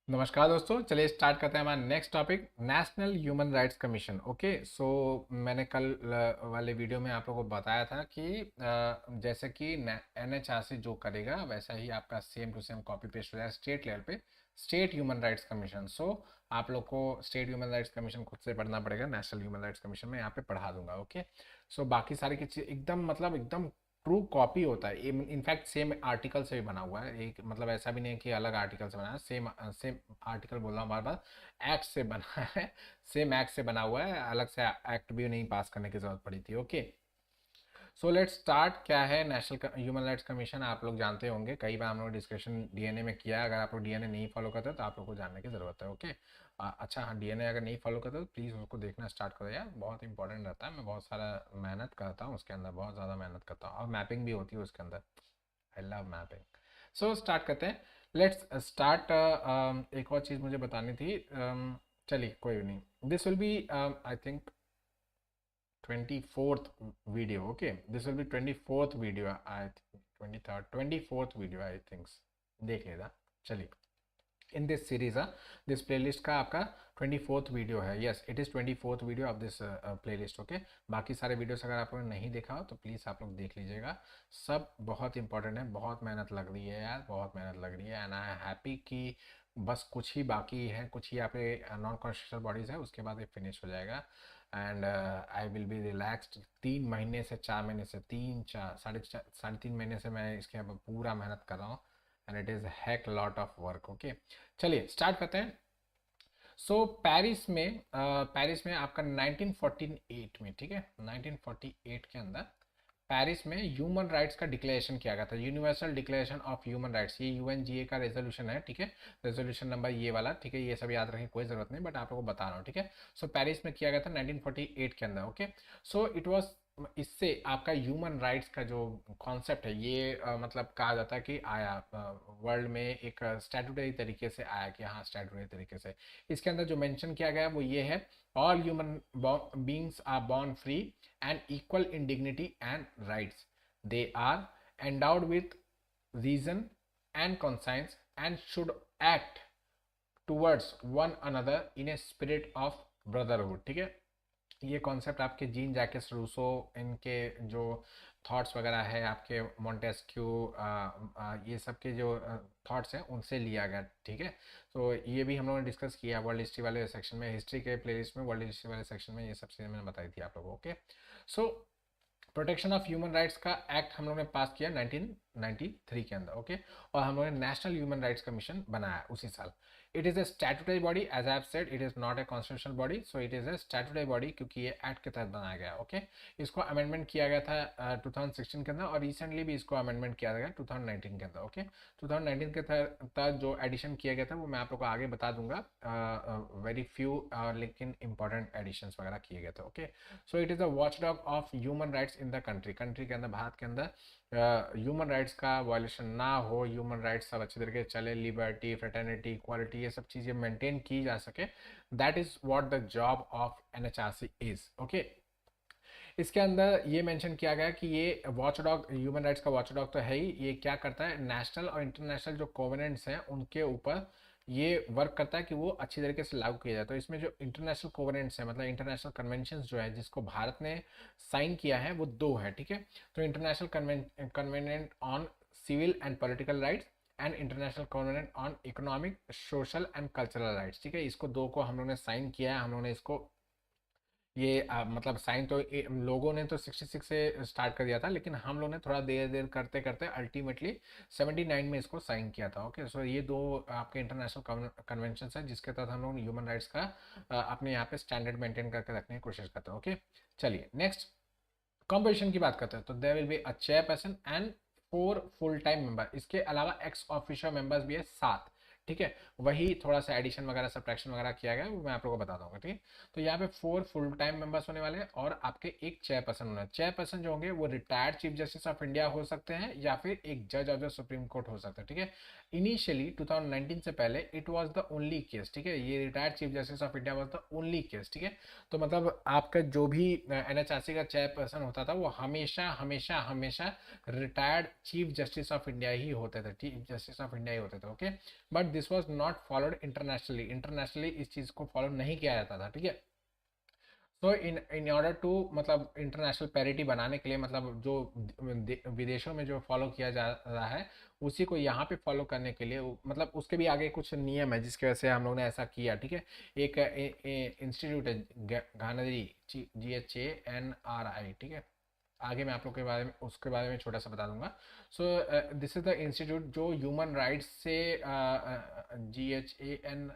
नमस्कार दोस्तों, चलिए स्टार्ट करते हैं हमारा next topic, national human rights commission. Okay, so मैंने कल वाले वीडियो में आप लोगों को बताया था कि जैसे कि एनएचआरसी जो करेगा वैसा ही आपका same to same copy paste हो जाएगा स्टेट लेवल पे, state human rights commission. So आप लोग को स्टेट ह्यूमन राइट्स कमीशन खुद से पढ़ना पड़ेगा, नेशनल ह्यूमन राइट्स कमीशन में यहाँ पे पढ़ा दूंगा। ओके, सो बाकी सारी की चीज़ एकदम मतलब एकदम ट्रू कॉपी होता है। इनफैक्ट सेम आर्टिकल से भी बना हुआ है, एक मतलब ऐसा भी नहीं है कि अलग आर्टिकल से बना है। सेम सेम आर्टिकल बोल रहा हूँ बार बार, एक्ट से बना है। सेम एक्ट से बना हुआ है, अलग से एक्ट भी नहीं पास करने की जरूरत पड़ी थी। Okay, so let's start. क्या है नेशनल ह्यूमन राइट्स कमीशन? आप लोग जानते होंगे, कई बार हम लोग डिस्कशन डीएनए में किया है। अगर आप लोग डीएनए नहीं फॉलो करते तो आप लोग को जानने की ज़रूरत है। ओके, अच्छा हाँ, डीएनए अगर नहीं फॉलो करते तो प्लीज़ उसको देखना स्टार्ट करो यार, बहुत इंपॉर्टेंट रहता है। मैं बहुत सारा मेहनत करता हूँ उसके अंदर, बहुत ज़्यादा मेहनत करता हूँ, और मैपिंग भी होती है उसके अंदर। I love mapping. So start करते हैं, लेट्स स्टार्ट। एक और चीज़ मुझे बतानी थी। चलिए कोई नहीं, this will be I think 24th video. Okay, this will be 24th video, I think 23rd 24th video I think, देख लेना। चलिए, in this series this playlist का आपका 24th वीडियो है। Yes, it is 24th video of this playlist. Okay, बाकी सारे videos अगर आप लोगों ने नहीं देखा हो तो प्लीज़ आप लोग देख लीजिएगा। सब बहुत इंपॉर्टेंट है, बहुत मेहनत लग रही है यार, बहुत मेहनत लग रही है। एंड आई एम हैप्पी कि बस कुछ ही बाकी है, कुछ ही आपके नॉन कॉन्स्टिट्यूशनल बॉडीज़ है, उसके बाद ये फिनिश हो जाएगा। And I will be relaxed. 3 महीने से 4 महीने से साढ़े तीन महीने से मैं इसके ऊपर पूरा मेहनत कर रहा हूँ। And it is hack lot of work. Okay, चलिए स्टार्ट करते हैं। सो पेरिस में आपका 1948 में, ठीक है, 1948 के अंदर पेरिस में ह्यूमन राइट्स का डिक्लेरेशन किया गया था, universal declaration of human rights. ये यूएनजीए का रेजोल्यूशन है, ठीक है, रेजोल्यूशन नंबर ये वाला, ठीक है। ये सब याद रखने की कोई जरूरत नहीं, बट आप लोगों को बता रहा हूँ, ठीक है। सो पेरिस में किया गया था 1948 के अंदर। ओके, सो इट वाज, इससे आपका ह्यूमन राइट्स का जो कॉन्सेप्ट है ये मतलब कहा जाता है कि आया वर्ल्ड में एक स्टैट्यूटरी तरीके से आया, कि हाँ स्टैट्यूटरी तरीके से। इसके अंदर जो मेंशन किया गया है वो ये है, all human beings are born free and equal in dignity and rights. They are endowed with reason and conscience and should act towards one another in a spirit of brotherhood. ठीक है, ये concept आपके gene Jacques Rousseau, इनके जो thoughts वगैरह है, आपके Montesquieu, ये सब के जो थॉट्स हैं उनसे लिया गया, ठीक है। तो ये भी हम लोगों ने डिस्कस किया वर्ल्ड हिस्ट्री वाले सेक्शन में, हिस्ट्री के प्लेलिस्ट में वर्ल्ड हिस्ट्री वाले सेक्शन में ये सब चीज़ें मैंने बताई थी आप लोगों को। Okay, so protection of human rights का एक्ट हम लोगों ने पास किया 1993 के अंदर। ओके, और हम लोगों ने नेशनल ह्यूमन राइट्स कमीशन बनाया उसी साल। It is a statutory body, as I have said, it is not a constitutional body. So it is a statutory body क्योंकि ये एक्ट के तहत बनाया गया। ओके, इसको अमेंडमेंट किया गया था 2016 के अंदर, और रिसेंटली भी इसको अमेंडमेंट किया गया 2019 के अंदर। ओके, 2019 के तहत जो एडिशन किया गया था वो मैं आप लोग को आगे बता दूंगा, वेरी फ्यू लेकिन इंपॉर्टेंट एडिशंस वगैरह किए गए थे। Okay, so it is a watchdog of human rights in the country के अंदर, भारत के अंदर ह्यूमन राइट्स का वायलेशन ना हो, ह्यूमन राइट्स सब अच्छी तरीके से चले, लिबर्टी, फ्रेटर्निटी, इक्वालिटी, ये सब चीज़ें मेंटेन की जा सके। That is what the job of NHRC is. Okay, इसके अंदर ये मेंशन किया गया कि ये वॉचडॉग, ह्यूमन राइट्स का वॉचडॉग तो है ही, ये क्या करता है, नेशनल और इंटरनेशनल जो कोवेनेंट्स हैं उनके ऊपर ये वर्क करता है कि वो अच्छी तरीके से लागू किया जाए। तो इसमें जो इंटरनेशनल कोवेनेंट्स हैं, मतलब इंटरनेशनल कन्वेंशन जो है जिसको भारत ने साइन किया है, वो दो है, ठीक है। तो international covenant on civil and political rights and international covenant on economic, social and cultural rights, ठीक है। इसको दो को हम लोग ने साइन किया है, हम लोग ने इसको ये मतलब साइन तो लोगों ने तो 66 से स्टार्ट कर दिया था, लेकिन हम लोग ने थोड़ा देर देर करते करते अल्टीमेटली 79 में इसको साइन किया था। ओके, सो ये दो आपके इंटरनेशनल कन्वेंशन है जिसके तहत हम लोग ह्यूमन राइट्स का अपने यहाँ पे स्टैंडर्ड मेंटेन करके रखने की कोशिश करते हैं। ओके, चलिए नेक्स्ट कंपोजिशन की बात करते हैं। तो there will be a chairperson and 4 full time member, इसके अलावा एक्स ऑफिशियल मेंबर्स भी है 7, ठीक है। वही थोड़ा सा एडिशन वगैरह सब्ट्रैक्शन वगैरह किया गया है, वो मैं आप लोगों को बता दूंगा, ठीक है। तो यहाँ पे 4 फुल टाइम मेंबर्स होने वाले हैं, और आपके एक चेयरपर्सन होना है। चेयरपर्सन जो होंगे वो retired chief justice of India हो सकते हैं, या फिर एक जज ऑफ द सुप्रीम कोर्ट हो सकता है, ठीक है। इनिशियली 2019 से पहले it was the only case, ठीक है, ये retired chief justice of India was the only case, ठीक है। तो मतलब आपका जो भी एनएचआरसी का चेयरपर्सन होता था वो हमेशा हमेशा हमेशा retired chief justice of India ही होते थे, चीफ जस्टिस ऑफ इंडिया ही होते थे, okay. But this was not followed internationally, internationally इस चीज़ को फॉलो नहीं किया जाता था, ठीक है। सो इन ऑर्डर टू मतलब इंटरनेशनल पैरिटी बनाने के लिए, मतलब जो विदेशों में जो फॉलो किया जा रहा है उसी को यहाँ पे फॉलो करने के लिए मतलब उसके भी आगे कुछ नियम है जिसकी वजह से हम लोग ने ऐसा किया, ठीक है। एक इंस्टीट्यूट है गांधी GHANRI, ठीक है। आगे मैं आप लोग के बारे में उसके बारे में छोटा सा बता दूंगा। सो दिस इज द इंस्टीट्यूट जो ह्यूमन राइट्स से GHAN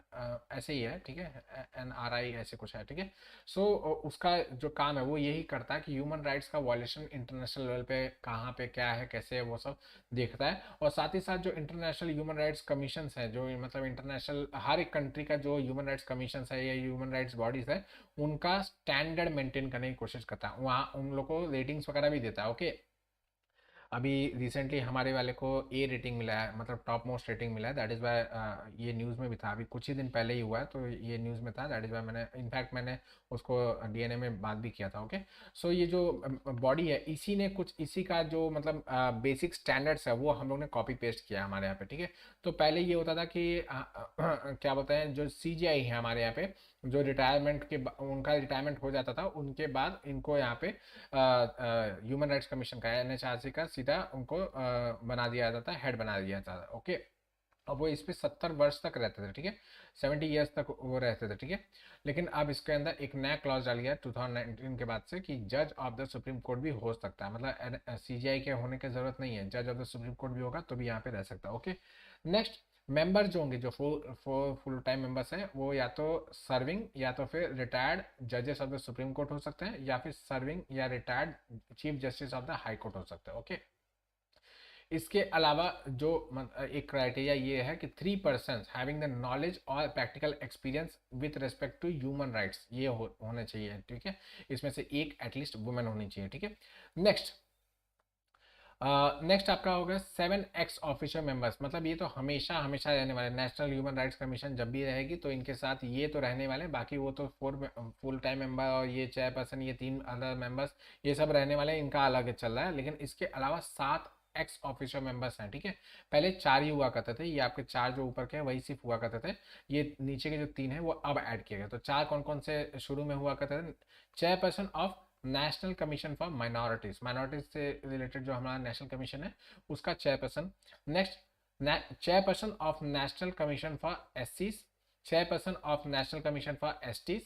ऐसे ही है, ठीक है, NRI ऐसे कुछ है, ठीक है। सो उसका जो काम है वो यही करता है कि ह्यूमन राइट्स का वायलेशन इंटरनेशनल लेवल पे कहाँ पे क्या है कैसे है वो सब देखता है, और साथ ही साथ जो इंटरनेशनल ह्यूमन राइट्स कमीशन है, जो मतलब इंटरनेशनल हर एक कंट्री का जो ह्यूमन राइट्स कमीशन है या ह्यूमन राइट्स बॉडीज है उनका स्टैंडर्ड मेंटेन करने की कोशिश करता है, वहाँ उन लोग को रेटिंग्स वगैरह भी देता है, ओके। अभी रिसेंटली हमारे वाले को ए रेटिंग मिला है, मतलब टॉप मोस्ट रेटिंग मिला है, दैट इज़ वाई ये न्यूज़ में भी था, अभी कुछ ही दिन पहले ही हुआ है तो ये न्यूज़ में था, दैट इज़ वाई मैंने इनफैक्ट मैंने उसको DNA में बात भी किया था, ओके। सो ये जो बॉडी है इसी ने कुछ इसी का जो मतलब बेसिक स्टैंडर्ड्स है वो हम लोग ने कॉपी पेस्ट किया हमारे यहाँ पे, ठीक है। तो पहले ये होता था कि क्या बोलते हैं जो CGI है हमारे यहाँ पे, जो रिटायरमेंट के उनका रिटायरमेंट हो जाता था उनके बाद इनको यहाँ पे ह्यूमन राइट्स कमीशन का NHRC का सीधा उनको बना दिया जाता है, हेड बना दिया जाता है, ओके। अब वो इस पे 70 वर्ष तक रहते थे, ठीक है, 70 ईयर्स तक वो रहते थे, ठीक है। लेकिन अब इसके अंदर एक नया क्लॉज डाल गया 2019 के बाद से कि जज ऑफ द सुप्रीम कोर्ट भी हो सकता है, मतलब CGI के होने की जरूरत नहीं है, जज ऑफ द सुप्रीम कोर्ट भी होगा तो भी यहाँ पे रह सकता है, ओके। नेक्स्ट, मेंबर जो होंगे जो फुल टाइम मेंबर्स हैं वो या तो सर्विंग या तो फिर रिटायर्ड जजेस ऑफ द सुप्रीम कोर्ट हो सकते हैं या फिर सर्विंग या retired chief justice of the high court हो सकते हैं, ओके। इसके अलावा जो एक क्राइटेरिया ये है कि 3 पर्सन हैविंग द नॉलेज और practical experience with respect to human rights ये होने चाहिए, ठीक है। इसमें से एक एटलीस्ट वुमेन होनी चाहिए, ठीक है। नेक्स्ट, नेक्स्ट आपका होगा 7 एक्स ऑफिशियल मेंबर्स, मतलब ये तो हमेशा हमेशा रहने वाले, नेशनल ह्यूमन राइट्स कमीशन जब भी रहेगी तो इनके साथ ये तो रहने वाले, बाकी वो तो फुल टाइम मेंबर और ये चेयरपर्सन ये 3 अदर मेंबर्स ये सब रहने वाले, इनका अलग चल रहा है। लेकिन इसके अलावा 7 एक्स ऑफिशियल मेंबर्स हैं, ठीक है। पहले 4 ही हुआ करते थे, ये आपके 4 जो ऊपर के हैं वही सिर्फ हुआ करते थे, ये नीचे के जो 3 है वो अब ऐड किए गए। तो 4 कौन कौन से शुरू में हुआ करते थे? Chairperson of National commission for Minorities, minorities से रिलेटेड जो हमारा नेशनल कमीशन है उसका chairperson. Next, chairperson of National commission for SCs, chairperson of National commission for STs,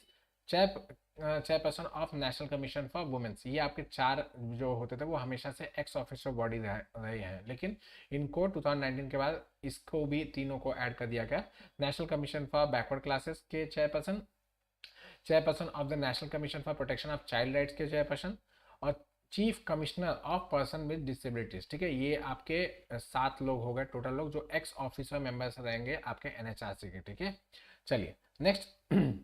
chairperson of National commission for women's. ये आपके 4 जो होते थे वो हमेशा से एक्स ऑफिशियल बॉडी रहे हैं, लेकिन इनको 2019 के बाद इसको भी तीनों को ऐड कर दिया गया। National commission for backward classes के chairperson, chairperson of the national commission for protection of child rights के चेयरपर्सन, और chief commissioner of person with disabilities, ठीक है। ये आपके 7 लोग हो गए टोटल लोग जो एक्स ऑफिसर मेंबर्स रहेंगे आपके NHRC के, ठीक है। चलिए नेक्स्ट,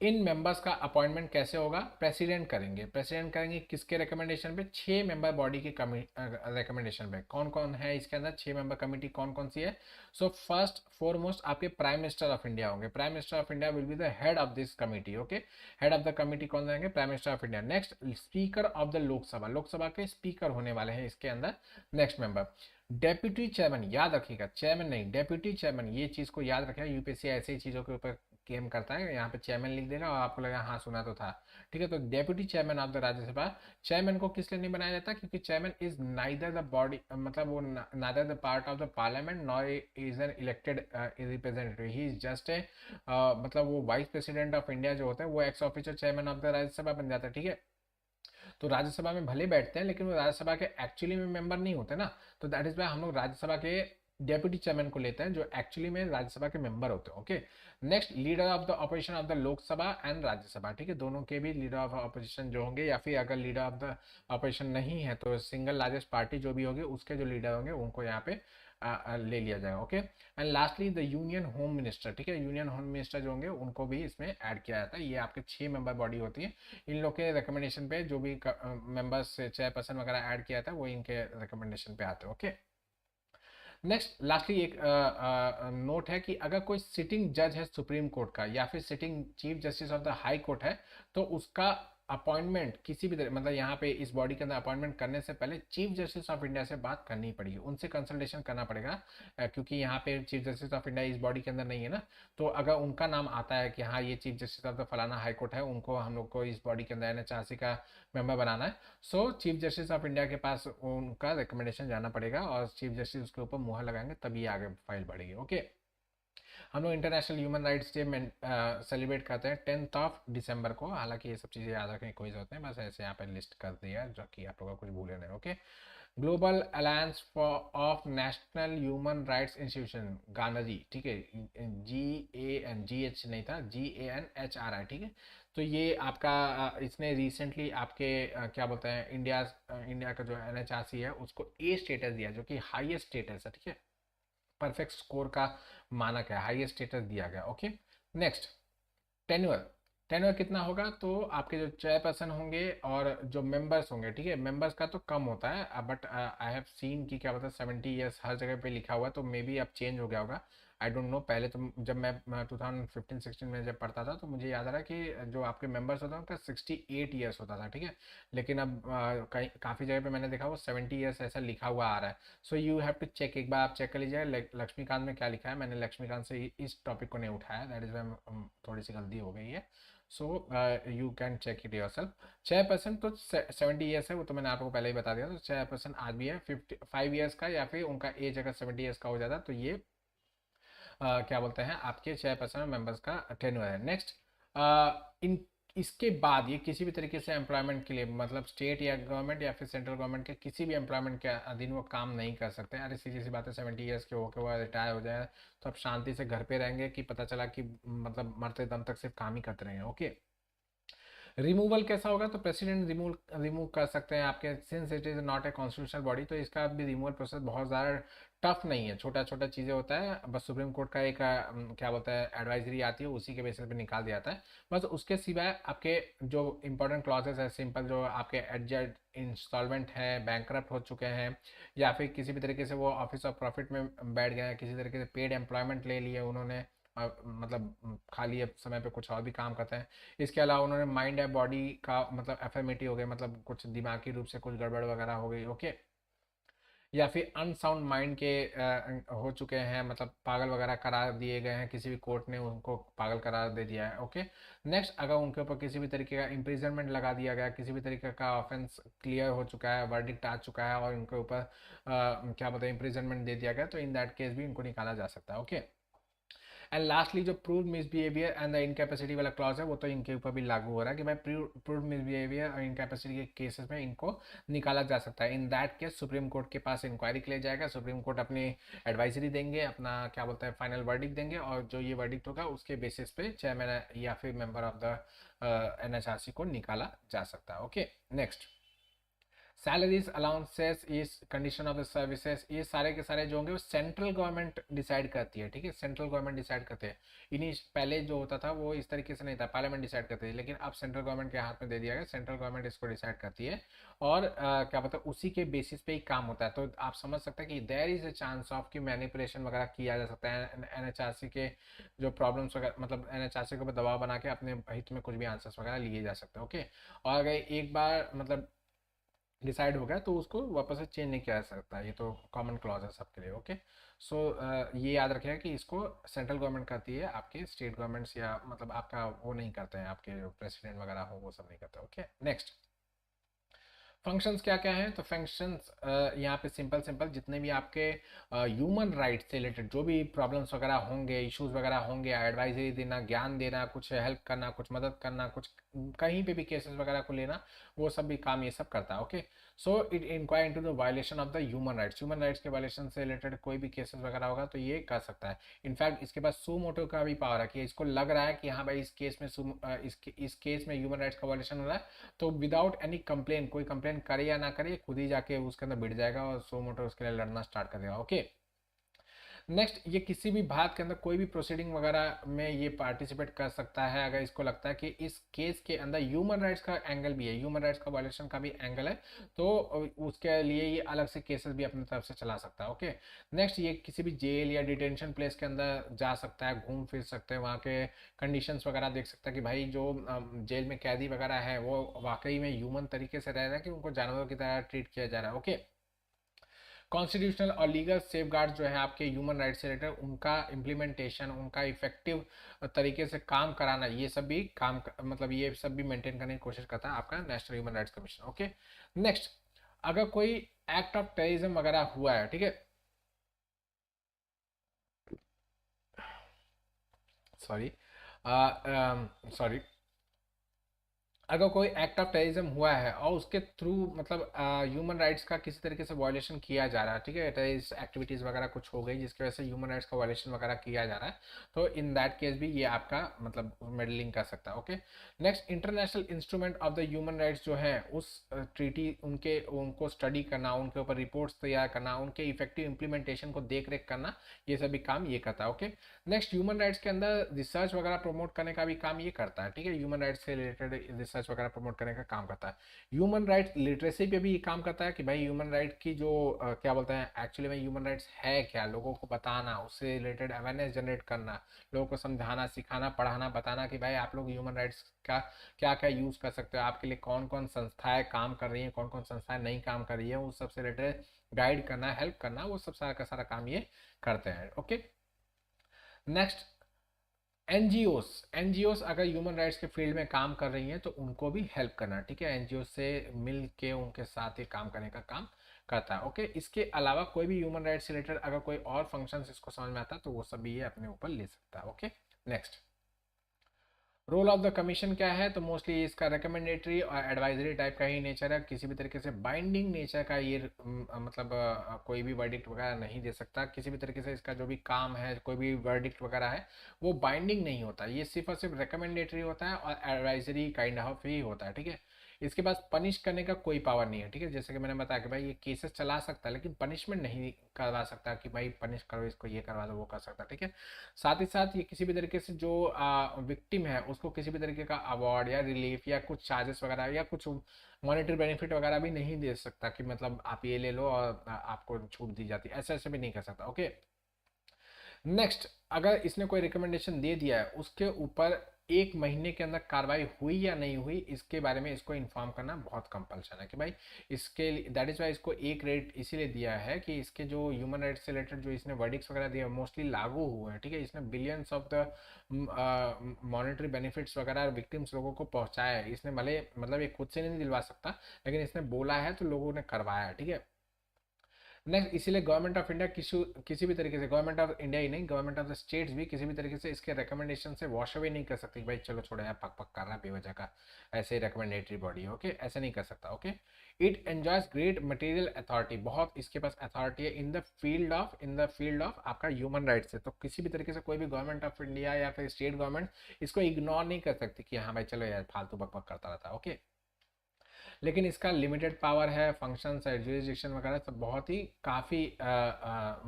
इन मेंबर्स का अपॉइंटमेंट कैसे होगा? प्रेसिडेंट करेंगे, प्रेसिडेंट करेंगे किसके रिकमेंडेशन पे? 6 मेंबर बॉडी की रिकमेंडेशन पे। कौन कौन है इसके अंदर 6 मेंबर कमेटी कौन कौन सी है? सो फर्स्ट फॉरमोस्ट आपके प्राइम मिनिस्टर ऑफ इंडिया होंगे, prime minister of India will be the head of this committee, okay. Head of the committee कौन रहेंगे? Prime minister of India. Next, speaker of the Lok Sabha, Lok Sabha के speaker होने वाले हैं इसके अंदर। नेक्स्ट मेंबर, डेप्यूटी चेयरमैन, याद रखिएगा चेयरमैन नहीं डेप्यूटी चेयरमैन, ये चीज को याद रखिएगा, UPSC ऐसे ही चीजों के ऊपर गेम करता है, यहाँ पे चेयरमैन लिख देगा और आपको लगा हाँ सुना तो था, ठीक है। तो deputy chairman of the Rajya Sabha, chairman को किस लिए नहीं बनाया जाता? क्योंकि chairman is neither the body, मतलब वो neither the part of the parliament nor is an elected representative, he is just a मतलब वो वाइस प्रेसिडेंट ऑफ इंडिया जो होता है वो x official chairman of the Rajya Sabha बन जाता है, ठीक है। तो राज्यसभा में भले बैठते हैं लेकिन वो राज्यसभा के एक्चुअली में मेंबर नहीं होते ना, तो दैट इज वाई हम लोग राज्यसभा के डेप्यूटी चेयरमैन को लेते हैं जो एक्चुअली में राज्यसभा के मेंबर होते हैं, okay. Next, leader of the opposition of the Lok Sabha and Rajya Sabha, ठीक है, दोनों के भी लीडर ऑफ ऑपोजिशन जो होंगे, या फिर अगर लीडर ऑफ द ऑपोजिशन नहीं है तो सिंगल लार्जेस्ट पार्टी जो भी होगी उसके जो लीडर होंगे उनको यहाँ पे ले लिया जाएगा, okay. And lastly the union home minister, ठीक है, यूनियन होम मिनिस्टर जो होंगे उनको भी इसमें ऐड किया जाता है। ये आपके 6 मेंबर बॉडी होती है, इन लोग के रिकमेंडेशन पे जो भी मेंबर्स चेयरपर्सन वगैरह ऐड किया था वो इनके रिकमेंडेशन पे आते हैं, ओके। नेक्स्ट लास्टली एक नोट है कि अगर कोई सिटिंग जज है सुप्रीम कोर्ट का या फिर sitting chief justice of the high court है, तो उसका अपॉइंटमेंट किसी भी तरह, मतलब यहाँ पे इस बॉडी के अंदर अपॉइंटमेंट करने से पहले चीफ जस्टिस ऑफ इंडिया से बात करनी पड़ेगी, उनसे कंसल्टेशन करना पड़ेगा। क्योंकि यहाँ पे चीफ जस्टिस ऑफ इंडिया इस बॉडी के अंदर नहीं है ना, तो अगर उनका नाम आता है कि हाँ ये चीफ जस्टिस ऑफ द फलाना हाई कोर्ट है, उनको हम लोग को इस बॉडी के अंदर एनएचआरसी का मेंबर बनाना है, सो चीफ जस्टिस ऑफ इंडिया के पास उनका रिकमेंडेशन जाना पड़ेगा और चीफ जस्टिस उसके ऊपर मुहर लगाएंगे, तभी आगे फाइल बढ़ेगी। ओके, हम लोग इंटरनेशनल ह्यूमन राइट्स डे में सेलिब्रेट करते हैं 10 दिसंबर को। हालांकि ये सब चीज़ें याद रखने की कोई जरूरत नहीं, बस ऐसे यहाँ पे लिस्ट कर दिया जो कि आप लोगों को कुछ भूले नहीं। Okay, global alliance for of national human rights institution, गाना जी, ठीक है, GAN, GH नहीं था, GANHRI, ठीक है। तो ये आपका इसने रिसेंटली आपके क्या बोलते हैं, इंडिया का जो NHRC है उसको A स्टेटस दिया, जो कि हाईएस्ट स्टेटस है, ठीक है, परफेक्ट स्कोर का मानक है, हाईएस्ट स्टेटस दिया गया। Okay, next tenure. टेन्योर कितना होगा, तो आपके जो चेयरपर्सन होंगे और जो मेंबर्स होंगे, ठीक है, मेंबर्स का तो कम होता है, बट आई हैव सीन कि क्या बोलते हैं 70 ईयर्स हर जगह पे लिखा हुआ है, तो मे बी अब चेंज हो गया होगा, आई डोंट नो। पहले तो जब मैं 2015-16 में जब पढ़ता था तो मुझे याद आ रहा है कि जो आपके मेंबर्स होता है उनका 68 ईयर्स होता था, ठीक है। लेकिन अब कहीं काफ़ी जगह पे मैंने देखा वो 70 ईयर्स ऐसा लिखा हुआ आ रहा है। So you have to check, एक बार आप चेक कर लीजिए लक्ष्मीकांत में क्या लिखा है। मैंने लक्ष्मीकांत से इस टॉपिक को नहीं उठाया, दैट इज थोड़ी सी गलती हो गई है। So you can check it yourself. Chairperson तो 70 ईयर्स है, वो तो मैंने आपको पहले ही बता दिया। तो चेयरपर्सन आज भी है 55 ईयर्स का, या फिर उनका एज अगर 70 ईयर्स का हो जाता तो ये क्या बोलते हैं आपके चेयरपर्सन मेंबर्स का टेन्योर है। नेक्स्ट, इन इसके बाद ये किसी भी तरीके से एम्प्लॉयमेंट के लिए, मतलब स्टेट या गवर्नमेंट या फिर सेंट्रल गवर्नमेंट के किसी भी एम्प्लॉयमेंट के अधीन वो काम नहीं कर सकते। अरे सीधी सी बात है, 70 ईयर्स के होकर वो रिटायर हो जाए तो अब शांति से घर पे रहेंगे कि पता चला कि मतलब मरते दम तक सिर्फ काम ही करते रहेंगे। ओके, रिमूवल कैसा होगा, तो प्रेसिडेंट रिमूव कर सकते हैं आपके, since it is not a constitutional body, तो इसका भी रिमूवल प्रोसेस बहुत ज़्यादा टफ नहीं है, छोटा छोटा चीज़ें होता है, बस सुप्रीम कोर्ट का एक क्या बोलता है एडवाइजरी आती है, उसी के बेसिस पे निकाल दिया जाता है। बस उसके सिवाय आपके जो इंपॉर्टेंट क्लॉजेस है सिंपल, जो आपके एडजर्ड इंस्टॉलमेंट है, बैंकरप्ट हो चुके हैं, या फिर किसी भी तरीके से वो ऑफिस ऑफ प्रॉफिट में बैठ गए हैं, किसी तरीके से पेड एम्प्लॉयमेंट ले लिए उन्होंने, मतलब खाली अब समय पे कुछ और भी काम करते हैं। इसके अलावा उन्होंने माइंड एंड बॉडी का मतलब एफएमईटी हो गए, मतलब कुछ दिमागी रूप से कुछ गड़बड़ वगैरह हो गई। ओके, या फिर अनसाउंड माइंड के हो चुके हैं, मतलब पागल वगैरह करार दिए गए हैं, किसी भी कोर्ट ने उनको पागल करार दे दिया है। ओके, नेक्स्ट, अगर उनके ऊपर किसी भी तरीके का इम्प्रिजनमेंट लगा दिया गया, किसी भी तरीके का ऑफेंस क्लियर हो चुका है, वर्डिक्ट आ चुका है और उनके ऊपर क्या बोलते हैं इम्प्रिजनमेंट दे दिया गया, तो इन दैट केस भी इनको निकाला जा सकता है। ओके, एंड लास्टली जो prove misbehaviour and the incapacity वाला क्लॉज है, वो तो इनके ऊपर भी लागू हो रहा है कि भाई प्रूव मिसबिहेवियर और इनकैपेसिटी के केसेस में इनको निकाला जा सकता है। In that case supreme court के पास इंक्वायरी के लिए जाएगा, सुप्रीम कोर्ट अपनी एडवाइजरी देंगे, अपना क्या बोलता है फाइनल वर्डिक्ट देंगे, और जो ये वर्डिक्ट होगा उसके बेसिस पे चेयरमैन या फिर मेंबर ऑफ द NHRC को निकाला जा सकता है। ओके, नेक्स्ट, सैलरीज अलाउंसेस इस कंडीशन ऑफ द सर्विसेज, ये सारे के सारे जो होंगे वो सेंट्रल गवर्नमेंट डिसाइड करती है, ठीक है, सेंट्रल गवर्नमेंट डिसाइड करते हैं। इन्हीं पहले जो होता था वो इस तरीके से नहीं था, पार्लियामेंट डिसाइड करती थी, लेकिन अब सेंट्रल गवर्नमेंट के हाथ में दे दिया गया, सेंट्रल गवर्नमेंट इसको डिसाइड करती है और क्या पता उसी के बेसिस पे ही काम होता है। तो आप समझ सकते हैं कि there is a chance of कि मैनिपुलेशन वगैरह किया जा सकता है, NHRC के जो प्रॉब्लम्स वगैरह, मतलब NHRC के ऊपर दबाव बना के अपने हित में कुछ भी आंसर्स वगैरह लिए जा सकते हैं। ओके, और अगर एक बार मतलब डिसाइड हो गया तो उसको वापस से चेंज नहीं किया जा सकता, ये तो कॉमन क्लॉज है सबके लिए। ओके, सो ये याद रखिएगा कि इसको सेंट्रल गवर्नमेंट करती है, आपके स्टेट गवर्नमेंट्स या मतलब आपका वो नहीं करते हैं, आपके जो प्रेसिडेंट वगैरह हो वो सब नहीं करते। ओके, नेक्स्ट, फंक्शंस क्या क्या हैं, तो फंक्शंस यहाँ पे सिंपल सिंपल जितने भी आपके ह्यूमन राइट से रिलेटेड जो भी प्रॉब्लम्स वगैरह होंगे, इश्यूज वगैरह होंगे, एडवाइजरी देना, ज्ञान देना, कुछ हेल्प करना, कुछ मदद करना, कुछ कहीं पे भी केसेस वगैरह को लेना, वो सब भी काम ये सब करता है। Okay, so it inquire into the violation of the human rights के वायलेशन से रिलेटेड कोई भी केसेस वगैरह होगा तो ये कर सकता है। इनफैक्ट इसके पास सू मोटो का भी पावर है कि इसको लग रहा है कि हाँ भाई इस केस में इस केस में ह्यूमन राइट्स का वायलेशन हो रहा है, तो विदाउट एनी कंप्लेन, कोई कंप्लेन करे या ना करे, खुद ही जाके उसके अंदर भिड़ जाएगा और सो मोटो उसके लिए लड़ना स्टार्ट कर देगा। ओके, नेक्स्ट, ये किसी भी बात के अंदर कोई भी प्रोसीडिंग वगैरह में ये पार्टिसिपेट कर सकता है अगर इसको लगता है कि इस केस के अंदर ह्यूमन राइट्स का एंगल भी है, ह्यूमन राइट्स का वायलेशन का भी एंगल है, तो उसके लिए ये अलग से केसेस भी अपनी तरफ से चला सकता है। ओके, नेक्स्ट, ये किसी भी जेल या डिटेंशन प्लेस के अंदर जा सकता है, घूम फिर सकते हैं, वहाँ के कंडीशंस वगैरह देख सकता है कि भाई जो जेल में कैदी वगैरह है वो वाकई में ह्यूमन तरीके से रह रहे हैं कि उनको जानवरों की तरह ट्रीट किया जा रहा है। ओके, कॉन्स्टिट्यूशनल और लीगल सेफगार्ड जो है आपके ह्यूमन राइट्स से रिलेटेड, उनका इम्प्लीमेंटेशन, उनका इफेक्टिव तरीके से काम कराना, ये सब भी मतलब ये सब भी मेंटेन करने की कोशिश करता है आपका national human rights commission. Okay, next, अगर कोई एक्ट ऑफ टेररिज्म वगैरह हुआ है, ठीक है, सॉरी सॉरी, अगर कोई एक्ट ऑफ टेररिज्म हुआ है और उसके थ्रू मतलब ह्यूमन राइट्स का किसी तरीके से वायलेशन किया जा रहा है, ठीक है, टेररिस्ट एक्टिविटीज़ वगैरह कुछ हो गई जिसकी वजह से ह्यूमन राइट्स का वायलेशन वगैरह किया जा रहा है, तो इन दैट केस भी ये आपका मतलब मेडलिंग कर सकता है। Okay, next, international instrument of the human rights जो है उस ट्रीटी उनके उनको स्टडी करना, उनके ऊपर रिपोर्ट्स तैयार करना, उनके इफेक्टिव इंप्लीमेंटेशन को देख रेख करना, ये सभी काम ये करता है। ओके, नेक्स्ट, ह्यूमन राइट्स के अंदर रिसर्च वगैरह प्रमोट करने का भी काम ये करता है, ठीक है, ह्यूमन राइट्स से रिलेटेड रिसर्च वगैरह प्रमोट करने का काम करता है। ह्यूमन राइट्स लिटरेसी पे भी ये काम करता है कि भाई ह्यूमन राइट की जो क्या बोलते हैं एक्चुअली में ह्यूमन राइट्स है क्या, लोगों को बताना, उससे रिलेटेड अवेयरनेस जनरेट करना, लोगों को समझाना, सिखाना, पढ़ाना, बताना कि भाई आप लोग ह्यूमन राइट्स का क्या क्या यूज़ कर सकते हो, आपके लिए कौन कौन संस्थाएं काम कर रही हैं, कौन कौन संस्थाएं नहीं काम कर रही है, उस सबसे रिलेटेड गाइड करना, हेल्प करना, वो सब सारा का सारा काम ये करते हैं। ओके, नेक्स्ट, एनजीओस, एनजीओस अगर ह्यूमन राइट्स के फील्ड में काम कर रही हैं तो उनको भी हेल्प करना, ठीक है, एनजीओ से मिल के उनके साथ ही काम करने का काम करता है। ओके, इसके अलावा कोई भी ह्यूमन राइट्स से रिलेटेड अगर कोई और फंक्शंस इसको समझ में आता है तो वो सब भी ये अपने ऊपर ले सकता है। Okay, next, role of the commission क्या है, तो मोस्टली इसका रिकमेंडेटरी और एडवाइजरी टाइप का ही नेचर है, किसी भी तरीके से बाइंडिंग नेचर का ये मतलब कोई भी वर्डिक्ट वगैरह नहीं दे सकता, किसी भी तरीके से इसका जो भी काम है, कोई भी वर्डिक्ट वगैरह है वो बाइंडिंग नहीं होता, ये सिर्फ और सिर्फ रिकमेंडेटरी होता है और एडवाइजरी काइंड ऑफ ही होता है। ठीक है, इसके पास पनिश करने का कोई पावर नहीं है, ठीक है, जैसे कि मैंने बताया कि भाई ये केसेस चला सकता है लेकिन पनिशमेंट नहीं करवा सकता कि भाई पनिश करो इसको, ये करवा दो, वो कर सकता है। ठीक है, साथ ही साथ ये किसी भी तरीके से जो विक्टिम है उसको किसी भी तरीके का अवार्ड या रिलीफ या कुछ चार्जेस वगैरह या कुछ मॉनेटरी बेनिफिट वगैरह भी नहीं दे सकता कि मतलब आप ये ले लो और आपको छूट दी जाती है, ऐसे ऐसे भी नहीं कर सकता। ओके, नेक्स्ट, अगर इसने कोई रिकमेंडेशन दे दिया है उसके ऊपर 1 महीने के अंदर कार्रवाई हुई या नहीं हुई इसके बारे में इसको इन्फॉर्म करना बहुत कंपल्सन है कि भाई इसके, दैट इज वाई इसको एक रेट इसीलिए दिया है कि इसके जो ह्यूमन राइट्स से रिलेटेड जो इसने वर्डिक्स वगैरह दिए मोस्टली लागू हुए हैं। ठीक है, इसने billions of the monetary benefits वगैरह विक्टिम्स लोगों को पहुंचाया है, इसने भले मतलब ये खुद से नहीं दिलवा सकता लेकिन इसने बोला है तो लोगों ने करवाया है। ठीक है, नेक्स्ट, इसीलिए गवर्नमेंट ऑफ इंडिया किसी भी तरीके से, गवर्नमेंट ऑफ इंडिया ही नहीं, गवर्नमेंट ऑफ द स्टेट्स भी किसी भी तरीके से इसके रिकमेंडेशन से वॉश अवे नहीं कर सकती भाई चलो छोड़ो यार पक पक कर रहा है बेवजह का, ऐसे रिकमेंडेटरी बॉडी है। ओके, ऐसे नहीं कर सकता। Okay, it enjoys great material authority, बहुत इसके पास अथॉरिटी है इन द फील्ड ऑफ आपका ह्यूमन राइट्स है, तो किसी भी तरीके से कोई भी गवर्नमेंट ऑफ इंडिया या फिर स्टेट गवर्नमेंट इसको इग्नोर नहीं कर सकती कि हाँ भाई चलो यार फालतू बक बक करता रहता है। ओके, लेकिन इसका लिमिटेड पावर है, फंक्शंस है, जुरिसडिक्शन वगैरह सब बहुत ही काफ़ी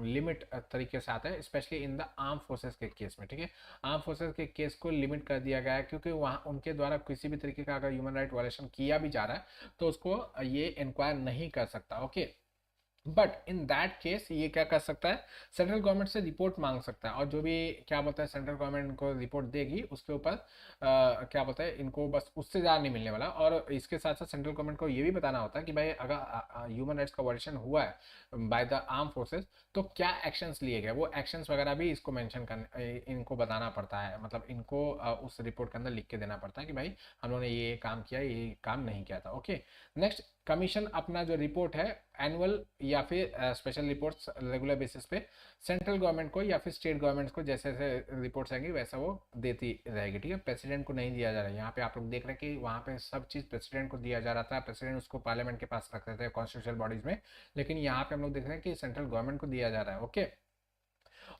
लिमिट तरीके से आता है, specially in the arm forces के केस में। ठीक है, आर्म फोर्सेस के केस को लिमिट कर दिया गया है क्योंकि वहाँ उनके द्वारा किसी भी तरीके का अगर ह्यूमन राइट वायलेशन किया भी जा रहा है तो उसको ये इंक्वायर नहीं कर सकता। Okay, but in that case ये क्या कर सकता है, सेंट्रल गवर्नमेंट से रिपोर्ट मांग सकता है और जो भी क्या बोलता है सेंट्रल गवर्नमेंट इनको रिपोर्ट देगी उसके ऊपर क्या बोलता है इनको बस उससे ज़्यादा नहीं मिलने वाला, और इसके साथ साथ सेंट्रल गवर्नमेंट को ये भी बताना होता है कि भाई अगर ह्यूमन राइट्स का वायलेशन हुआ है बाय द आर्म फोर्सेस तो क्या एक्शंस लिए गए, वो एक्शंस वगैरह भी इसको मेंशन करने इनको बताना पड़ता है, मतलब इनको उस रिपोर्ट के अंदर लिख के देना पड़ता है कि भाई हम लोगों ने ये काम किया, ये काम नहीं किया था। ओके, नेक्स्ट, कमीशन अपना जो रिपोर्ट है एनुअल या फिर स्पेशल रिपोर्ट्स रेगुलर बेसिस पे सेंट्रल गवर्नमेंट को या फिर स्टेट गवर्नमेंट्स को जैसे जैसे रिपोर्ट्स आएंगी वैसा वो देती रहेगी। ठीक है, प्रेसिडेंट को नहीं दिया जा रहा है, यहाँ पे आप लोग देख रहे हैं कि वहाँ पे सब चीज़ प्रेसिडेंट को दिया जा रहा था, प्रेसिडेंट उसको पार्लियामेंट के पास रखते थे कॉन्स्टिट्यूशनल बॉडीज में, लेकिन यहाँ पे हम लोग देख रहे हैं कि सेंट्रल गवर्नमेंट को दिया जा रहा है। ओके,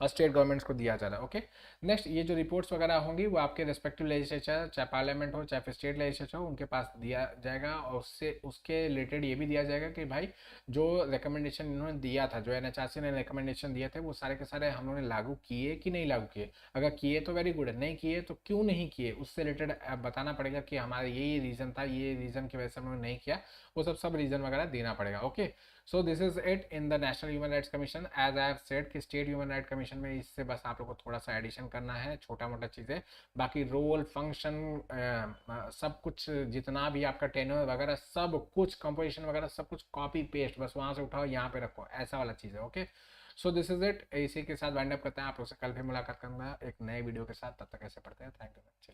और स्टेट गवर्नमेंट्स को दिया जा रहा है। ओके, नेक्स्ट ये जो रिपोर्ट्स वगैरह होंगी वो आपके रेस्पेक्टिव लेजिस्लेचर, चाहे पार्लियामेंट हो चाहे फिर स्टेट लेजिस्लेचर हो, उनके पास दिया जाएगा और उससे उसके रिलेटेड ये भी दिया जाएगा कि भाई जो रिकमेंडेशन इन्होंने दिया था, जो एनएचआरसी ने रिकमेंडेशन दिए थे, वो सारे के सारे हम लोगों ने लागू किए कि नहीं लागू किए। अगर किए तो वेरी गुड है, नहीं किए तो क्यों नहीं किए, उससे रिलेटेड बताना पड़ेगा कि हमारा ये रीज़न था, ये रीज़न की वजह से हम लोगों ने नहीं किया, वो सब रीज़न वगैरह देना पड़ेगा। Okay, so this is it in the National human rights Commission. As I have said कि स्टेट ह्यूमन राइट कमीशन में इससे बस आप लोग को थोड़ा सा एडिशन करना है, छोटा मोटा चीज़ें, बाकी रोल फंक्शन सब कुछ जितना भी आपका टेन्योर वगैरह सब कुछ कंपोजिशन वगैरह सब कुछ कॉपी पेस्ट, बस वहाँ से उठाओ यहाँ पे रखो, ऐसा वाला चीज़ है। Okay, so this is it, इसी के साथ वाइंड अप करते हैं, आप लोग से कल फिर मुलाकात करूंगा एक नए वीडियो के साथ, तब तक ऐसे पढ़ते हैं। Thank you.